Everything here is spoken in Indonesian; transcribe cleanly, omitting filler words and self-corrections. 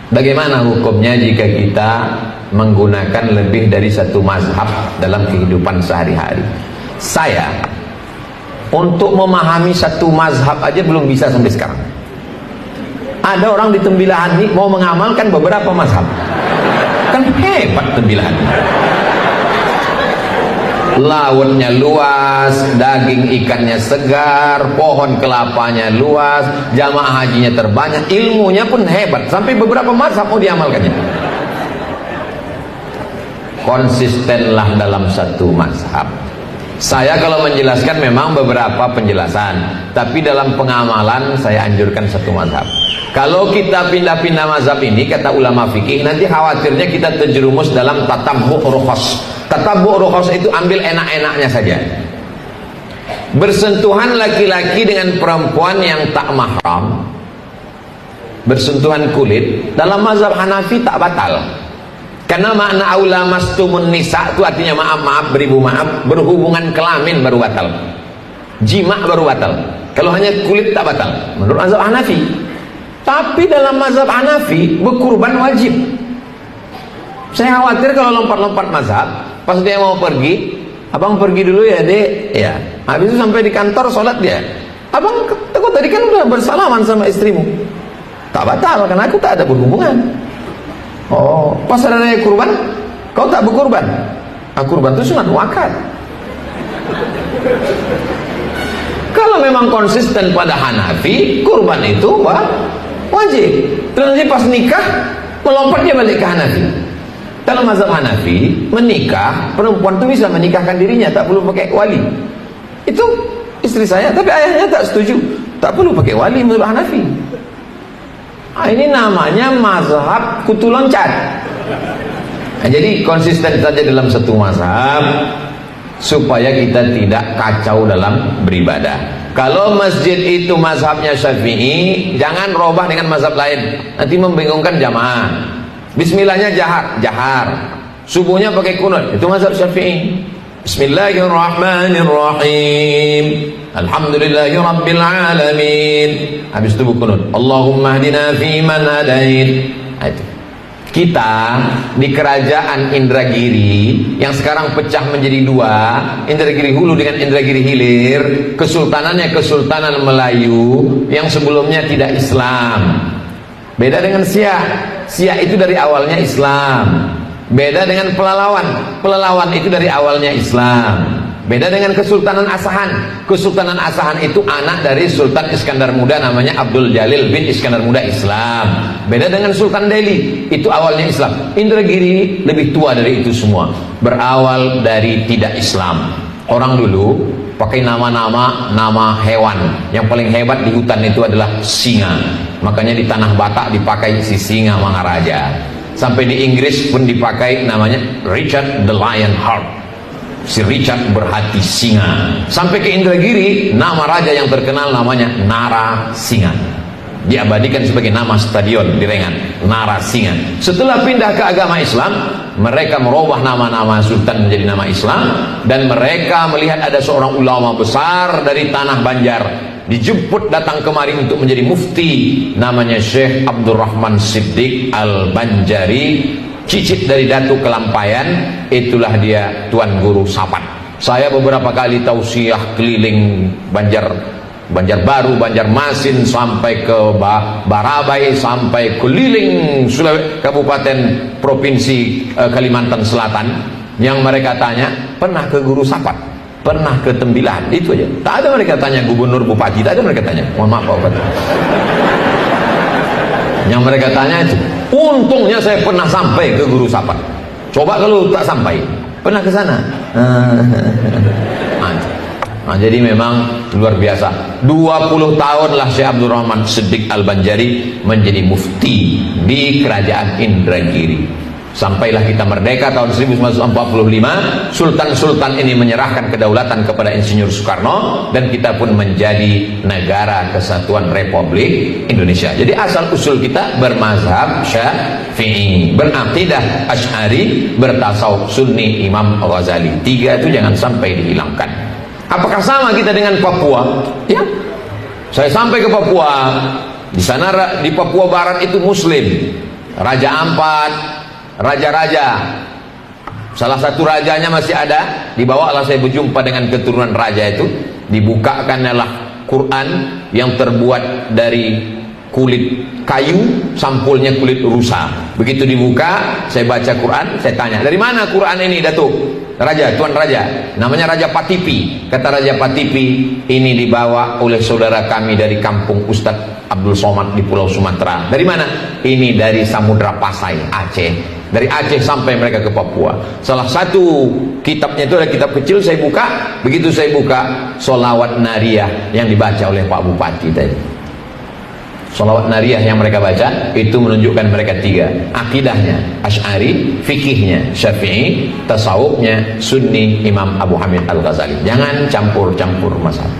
Bagaimana hukumnya jika kita menggunakan lebih dari satu mazhab dalam kehidupan sehari-hari? Saya untuk memahami satu mazhab aja belum bisa sampai sekarang. Ada orang di Tembilahan ini mau mengamalkan beberapa mazhab. Kan hebat Tembilahan. Lautnya luas, daging ikannya segar, pohon kelapanya luas, jamaah hajinya terbanyak, ilmunya pun hebat, sampai beberapa mazhab mau diamalkannya. Konsistenlah dalam satu mazhab. Saya kalau menjelaskan memang beberapa penjelasan, tapi dalam pengamalan saya anjurkan satu mazhab. Kalau kita pindah-pindah mazhab ini, kata ulama fikih, nanti khawatirnya kita terjerumus dalam tatabbu' rukhas. Tatabbu' rukhas itu ambil enak-enaknya saja. Bersentuhan laki-laki dengan perempuan yang tak mahram, bersentuhan kulit, dalam mazhab Hanafi tak batal. Karena makna aula mastumun nisa itu artinya maaf, beribu maaf, berhubungan kelamin baru batal, jima baru batal. Kalau hanya kulit tak batal menurut mazhab Hanafi. Tapi dalam mazhab Hanafi berkurban wajib. Saya khawatir kalau lompat-lompat mazhab, pas dia mau pergi, abang pergi dulu ya dek, ya. Habis itu sampai di kantor sholat dia, abang kau tadi kan udah bersalaman sama istrimu, tak batal karena aku tak ada berhubungan. Oh, pas ada raya kurban, kau tak berkurban. Kurban itu sunat muakkad. Kalau memang konsisten pada Hanafi, kurban itu wajib. Terus nanti pas nikah melompatnya balik ke Hanafi. Dalam mazhab Hanafi, menikah perempuan itu bisa menikahkan dirinya, tak perlu pakai wali. Itu istri saya, tapi ayahnya tak setuju, tak perlu pakai wali menurut Hanafi. Ini namanya mazhab kutu loncat. Jadi konsisten saja dalam satu mazhab supaya kita tidak kacau dalam beribadah. Kalau masjid itu mazhabnya Syafi'i, jangan robah dengan mazhab lain, nanti membingungkan jamaah. Bismillahnya jahar, subuhnya pakai kunut, itu mazhab Syafi'i. Bismillahirrahmanirrahim, alhamdulillahi rabbil alamin, habis itu kunut, Allahumma hdina fiman hadait. Itu kita di kerajaan Indragiri yang sekarang pecah menjadi dua, Indragiri Hulu dengan Indragiri Hilir. Kesultanannya Kesultanan Melayu yang sebelumnya tidak Islam. Beda dengan Siak itu dari awalnya Islam. Beda dengan Pelalawan itu dari awalnya Islam. Beda dengan Kesultanan Asahan. Kesultanan Asahan itu anak dari Sultan Iskandar Muda, namanya Abdul Jalil bin Iskandar Muda, Islam. Beda dengan Sultan Delhi, itu awalnya Islam. Indragiri lebih tua dari itu semua, berawal dari tidak Islam. Orang dulu pakai nama hewan. Yang paling hebat di hutan itu adalah singa. Makanya di Tanah Batak dipakai si singa Mangaraja. Sampai di Inggris pun dipakai namanya Richard the Lionheart. Si Richard berhati singa. Sampai ke Indragiri, nama raja yang terkenal namanya Narasinga. Diabadikan sebagai nama stadion di Rengan, Narasinga. Setelah pindah ke agama Islam, mereka merubah nama-nama sultan menjadi nama Islam. Dan mereka melihat ada seorang ulama besar dari tanah Banjar, dijemput datang kemari untuk menjadi mufti, namanya Syekh Abdurrahman Siddiq Al-Banjari, cicit dari Datu Kelampayan. Itulah dia Tuan Guru Sapat. Saya beberapa kali tausiah keliling Banjarbaru, Banjarmasin, sampai ke Barabai, sampai keliling Kabupaten Provinsi Kalimantan Selatan. Yang mereka tanya, pernah ke Guru Sapat? Pernah ke Tembilahan? Itu aja. Tak ada mereka tanya gubernur, bupati, tak ada mereka tanya. Mohon maaf Pak Bupati. Yang mereka tanya itu, untungnya saya pernah sampai ke Guru Sapat. Coba kalau tak sampai, pernah ke sana. Jadi memang luar biasa. 20 tahun lah Syekh Abdurrahman Siddiq Al-Banjari menjadi mufti di kerajaan Indragiri. Sampailah kita merdeka tahun 1945. Sultan-sultan ini menyerahkan kedaulatan kepada Insinyur Soekarno, dan kita pun menjadi negara kesatuan Republik Indonesia. Jadi asal usul kita bermazhab Syafi'i, beraqidah Asy'ari, bertasawuf Sunni Imam Ghazali. Tiga itu jangan sampai dihilangkan. Apakah sama kita dengan Papua? Ya, saya sampai ke Papua. Di sana, di Papua Barat itu Muslim. Raja Ampat, raja-raja. Salah satu rajanya masih ada, dibawalah saya berjumpa dengan keturunan raja itu, dibukakanlah Quran yang terbuat dari kulit kayu, sampulnya kulit rusa. Begitu dibuka, saya baca Quran, saya tanya, dari mana Quran ini Datuk? Raja, Tuan Raja, namanya Raja Patipi. Kata Raja Patipi, ini dibawa oleh saudara kami dari kampung Ustadz Abdul Somad di Pulau Sumatera. Dari mana? Ini dari Samudra Pasai, Aceh. Dari Aceh sampai mereka ke Papua. Salah satu kitabnya itu adalah kitab kecil, saya buka. Begitu saya buka, Sholawat Nariyah yang dibaca oleh Pak Bupati tadi. Sholawat Nariyah yang mereka baca itu menunjukkan mereka tiga: akidahnya Asy'ari, fikihnya Syafi'i, tasawufnya Sunni Imam Abu Hamid Al-Ghazali. Jangan campur-campur masalah.